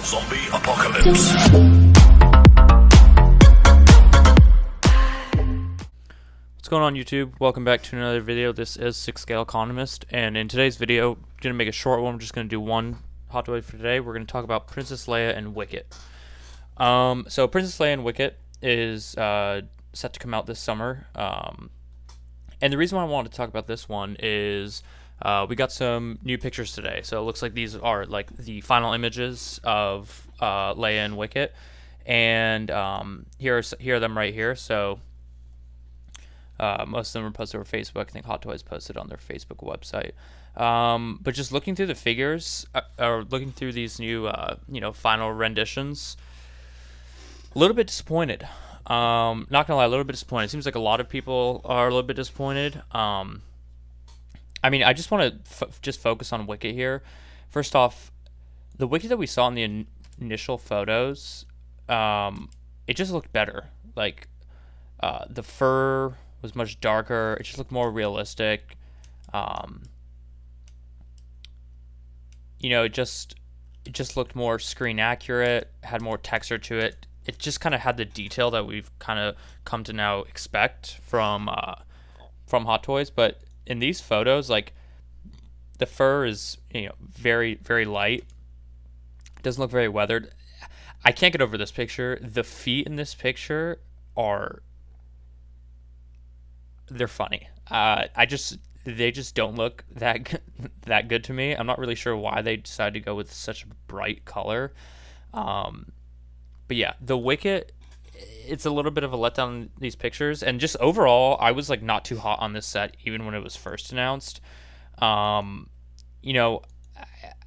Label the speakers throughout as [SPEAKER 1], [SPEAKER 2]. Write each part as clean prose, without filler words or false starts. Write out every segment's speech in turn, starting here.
[SPEAKER 1] Zombie apocalypse.
[SPEAKER 2] What's going on, YouTube? Welcome back to another video. This is 6 Scale Economist, and in today's video, I'm going to make a short one. I'm just going to do one hot toy for today. We're going to talk about Princess Leia and Wicket. So Princess Leia and Wicket is set to come out this summer. And the reason why I wanted to talk about this one is we got some new pictures today. So it looks like these are like the final images of Leia and Wicket, and here are them right here. So most of them are posted over Facebook. I think Hot Toys posted on their Facebook website. But just looking through the figures, or looking through these new final renditions, a little bit disappointed. Not gonna lie, a little bit disappointed. It seems like a lot of people are a little bit disappointed. I mean, I just want to just focus on Wicket here. First off, the Wicket that we saw in the initial photos, it just looked better. Like, the fur was much darker. It just looked more realistic. It just looked more screen accurate, had more texture to it. It just kind of had the detail that we've kind of come to now expect from Hot Toys. But in these photos, like, the fur is very, very light. It doesn't look very weathered. I can't get over this picture. The feet in this picture they're funny. They just don't look that good to me. I'm not really sure why they decided to go with such a bright color. But yeah, the Wicket, it's a little bit of a letdown in these pictures, and just overall, I was like not too hot on this set even when it was first announced. I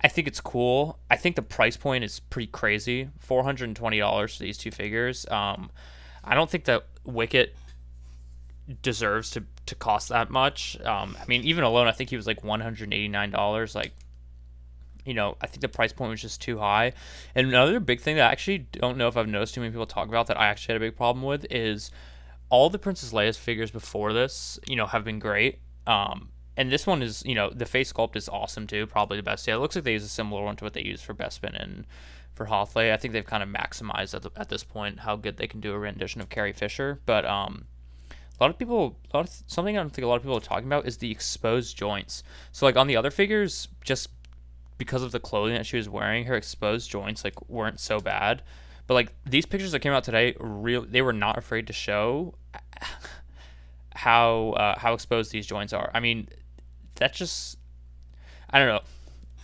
[SPEAKER 2] think it's cool. I think the price point is pretty crazy, $420 for these two figures. I don't think that Wicket deserves to cost that much. I mean, even alone, I think he was like $189. Like, I think the price point was just too high. And another big thing that I actually don't know if I've noticed too many people talk about that I actually had a big problem with is all the Princess Leia's figures before this, have been great. And this one is, the face sculpt is awesome too, probably the best. Yeah, it looks like they use a similar one to what they used for Bespin and for Hothleigh. I think they've kind of maximized at this point how good they can do a rendition of Carrie Fisher. But something I don't think a lot of people are talking about is the exposed joints. So like on the other figures, just because of the clothing that she was wearing, her exposed joints like weren't so bad. But like these pictures that came out today, they were not afraid to show how exposed these joints are. I mean, that just, I don't know.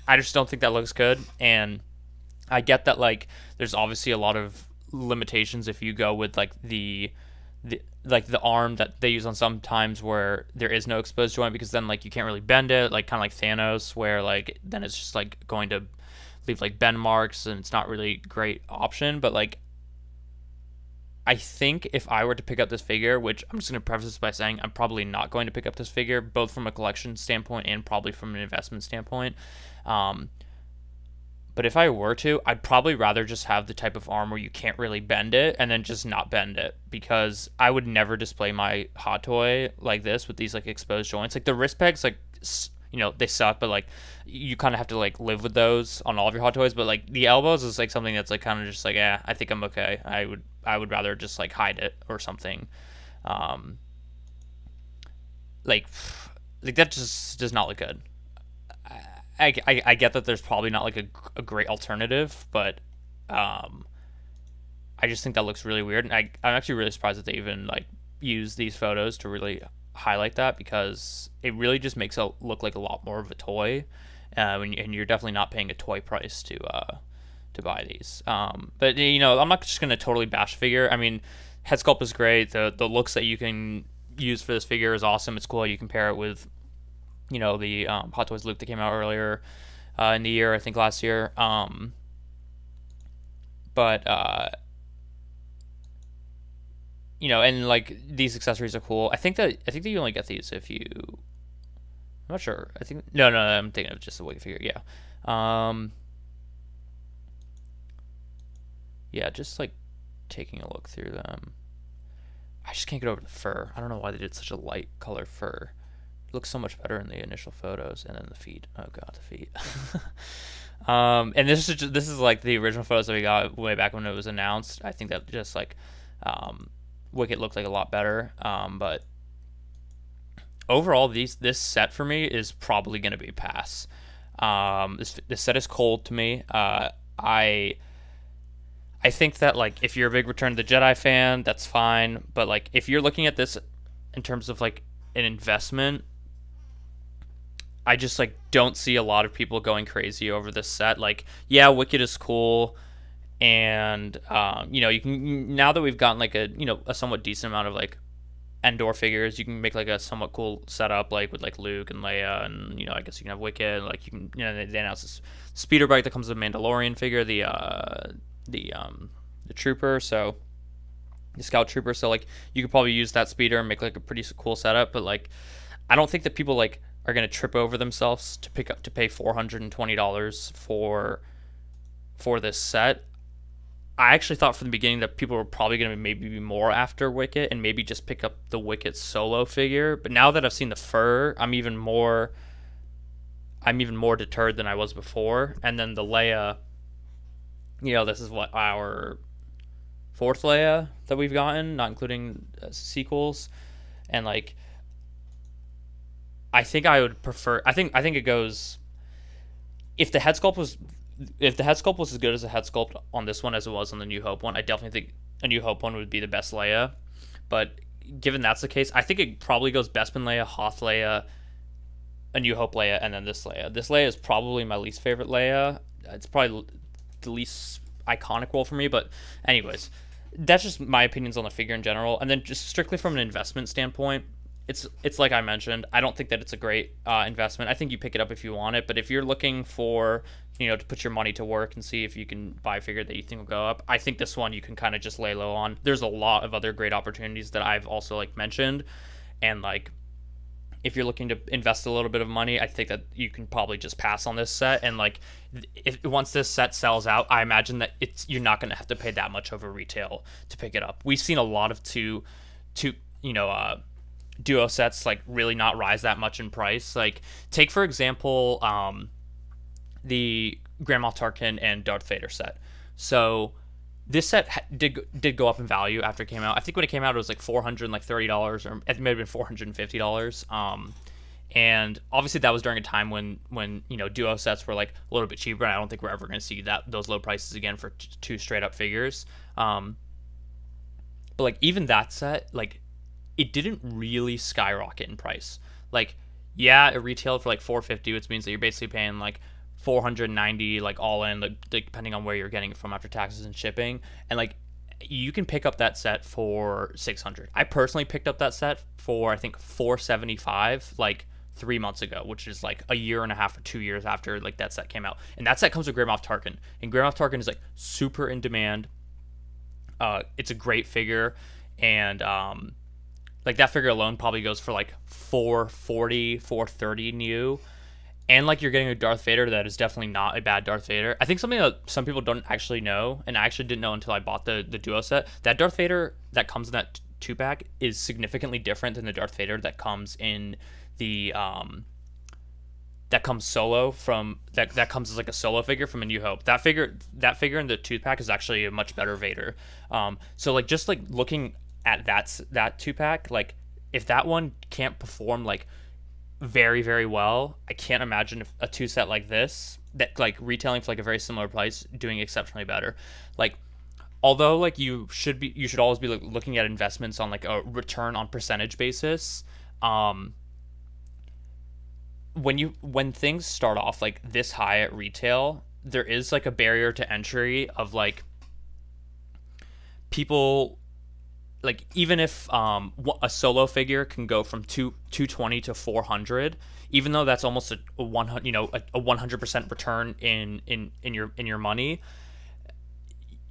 [SPEAKER 2] I just don't think that looks good. And I get that like there's obviously a lot of limitations if you go with like the arm that they use on some times where there is no exposed joint, because then like you can't really bend it, like kind of like Thanos, where like then it's just like going to leave like bend marks and it's not really a great option. But like I think if I were to pick up this figure, which I'm just going to preface this by saying I'm probably not going to pick up this figure, both from a collection standpoint and probably from an investment standpoint, but if I were to, I'd probably rather just have the type of arm where you can't really bend it and then just not bend it, because I would never display my hot toy like this with these like exposed joints. Like the wrist pegs, like, they suck, but like you kind of have to like live with those on all of your hot toys. But like the elbows is like something that's like kind of just like, I think I'm okay. I would rather just like hide it or something. Like that just does not look good. I get that there's probably not like a great alternative, but I just think that looks really weird, and I'm actually really surprised that they even like use these photos to really highlight that, because it really just makes it look like a lot more of a toy, and you're definitely not paying a toy price to buy these. But I'm not just gonna totally bash the figure. I mean, head sculpt is great. The looks that you can use for this figure is awesome. It's cool. You compare it with the Hot Toys Luke that came out earlier in the year, I think last year. And like these accessories are cool. I think that you only get these if you. I'm not sure. I think no. I'm thinking of just the Wicket figure. Yeah. Yeah. Just like taking a look through them. I just can't get over the fur. I don't know why they did such a light color fur. It looks so much better in the initial photos. And then the feet. Oh god, the feet. And this is like the original photos that we got way back when it was announced. I think that just like Wicket looked like a lot better. But overall, this set for me is probably going to be a pass. This set is cold to me. I think that like if you're a big Return of the Jedi fan, that's fine. But like if you're looking at this in terms of like an investment, I just like don't see a lot of people going crazy over this set. Like, yeah, Wicked is cool, and you can, now that we've gotten like a somewhat decent amount of like Endor figures, you can make like a somewhat cool setup like with like Luke and Leia, and I guess you can have Wicked. Like you can, they announced this speeder bike that comes with a Mandalorian figure, the trooper, so the scout trooper. So like you could probably use that speeder and make like a pretty cool setup. But like I don't think that people like are gonna trip over themselves to pay $420 for this set. I actually thought from the beginning that people were probably gonna maybe be more after Wicket and maybe just pick up the Wicket solo figure. But now that I've seen the fur, I'm even more deterred than I was before. And then the Leia, this is what, our fourth Leia that we've gotten, not including sequels. And like I think I would prefer. I think it goes. If the head sculpt was as good as the head sculpt on this one as it was on the New Hope one, I definitely think a New Hope one would be the best Leia. But given that's the case, I think it probably goes Bespin Leia, Hoth Leia, a New Hope Leia, and then this Leia. This Leia is probably my least favorite Leia. It's probably the least iconic role for me. But anyways, that's just my opinions on the figure in general. And then just strictly from an investment standpoint, it's like I mentioned, I don't think that it's a great investment. I think you pick it up if you want it, but if you're looking for, to put your money to work and see if you can buy a figure that you think will go up, I think this one you can kind of just lay low on. There's a lot of other great opportunities that I've also like mentioned, and like if you're looking to invest a little bit of money, I think that you can probably just pass on this set. And like if once this set sells out, I imagine that you're not going to have to pay that much over retail to pick it up. We've seen a lot of duo sets like really not rise that much in price. Like take for example the Grand Moff Tarkin and Darth Vader set. So this set did go up in value after it came out. I think when it came out it was like $430, or it may have been $450. And obviously that was during a time when duo sets were like a little bit cheaper, and I don't think we're ever going to see those low prices again for two straight up figures. But like even that set, like it didn't really skyrocket in price. Like, yeah, it retailed for like $450, which means that you're basically paying like $490 like all in, like depending on where you're getting it from after taxes and shipping. And like you can pick up that set for $600. I personally picked up that set for I think $475 like 3 months ago, which is like a year and a half or 2 years after like that set came out. And that set comes with Grand Moff Tarkin, and Grand Moff Tarkin is like super in demand. It's a great figure, and like that figure alone probably goes for like $440, $430 new. And like you're getting a Darth Vader that is definitely not a bad Darth Vader. I think something that some people don't actually know, and I actually didn't know until I bought the duo set, that Darth Vader that comes in that 2-pack is significantly different than the Darth Vader that comes in the that comes solo from that comes as like a solo figure from A New Hope. That figure in the 2-pack is actually a much better Vader. So like just like looking at that 2-pack, like if that one can't perform like very very well, I can't imagine if a 2 set like this that like retailing for like a very similar price doing exceptionally better. Like although like you should always be like looking at investments on like a return on percentage basis, when things start off like this high at retail, there is like a barrier to entry of like people. Like even if a solo figure can go from 220 to 400, even though that's almost a 100% return in your money,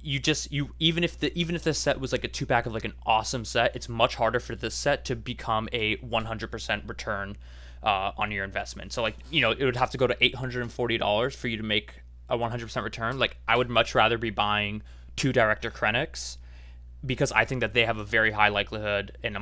[SPEAKER 2] even if this set was like a 2-pack of like an awesome set, it's much harder for this set to become a 100% return on your investment. So like it would have to go to $840 for you to make a 100% return. Like I would much rather be buying 2 Director Krennics, because I think that they have a very high likelihood, and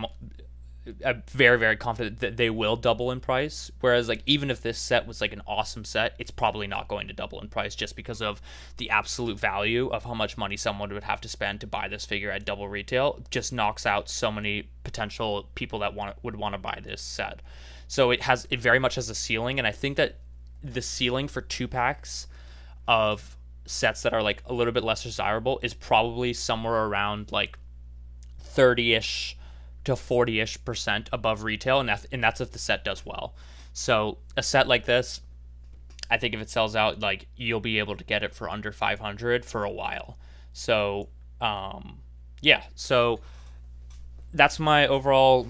[SPEAKER 2] I'm very, very confident that they will double in price. Whereas, like, even if this set was like an awesome set, it's probably not going to double in price just because of the absolute value of how much money someone would have to spend to buy this figure at double retail. Just knocks out so many potential people that would want to buy this set. So it very much has a ceiling, and I think that the ceiling for 2-packs of sets that are like a little bit less desirable is probably somewhere around like 30-ish to 40-ish% above retail, and that's if the set does well. So a set like this, I think if it sells out, like, you'll be able to get it for under 500 for a while. So yeah, so that's my overall,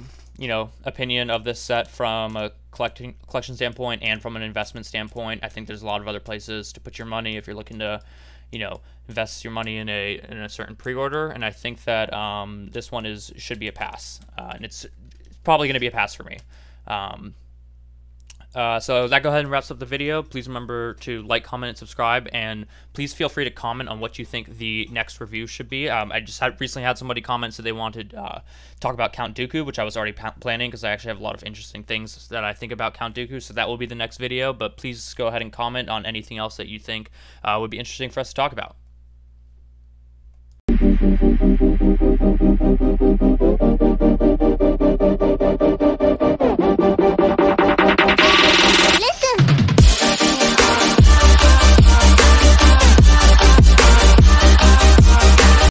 [SPEAKER 2] opinion of this set from a collection standpoint and from an investment standpoint. I think there's a lot of other places to put your money if you're looking to, invest your money in a certain pre-order, and I think that this one should be a pass, and it's probably going to be a pass for me. So that go ahead and wraps up the video. Please remember to like, comment, and subscribe, and please feel free to comment on what you think the next review should be. I just recently had somebody comment that they wanted to talk about Count Dooku, which I was already planning because I actually have a lot of interesting things that I think about Count Dooku, so that will be the next video, but please go ahead and comment on anything else that you think would be interesting for us to talk about.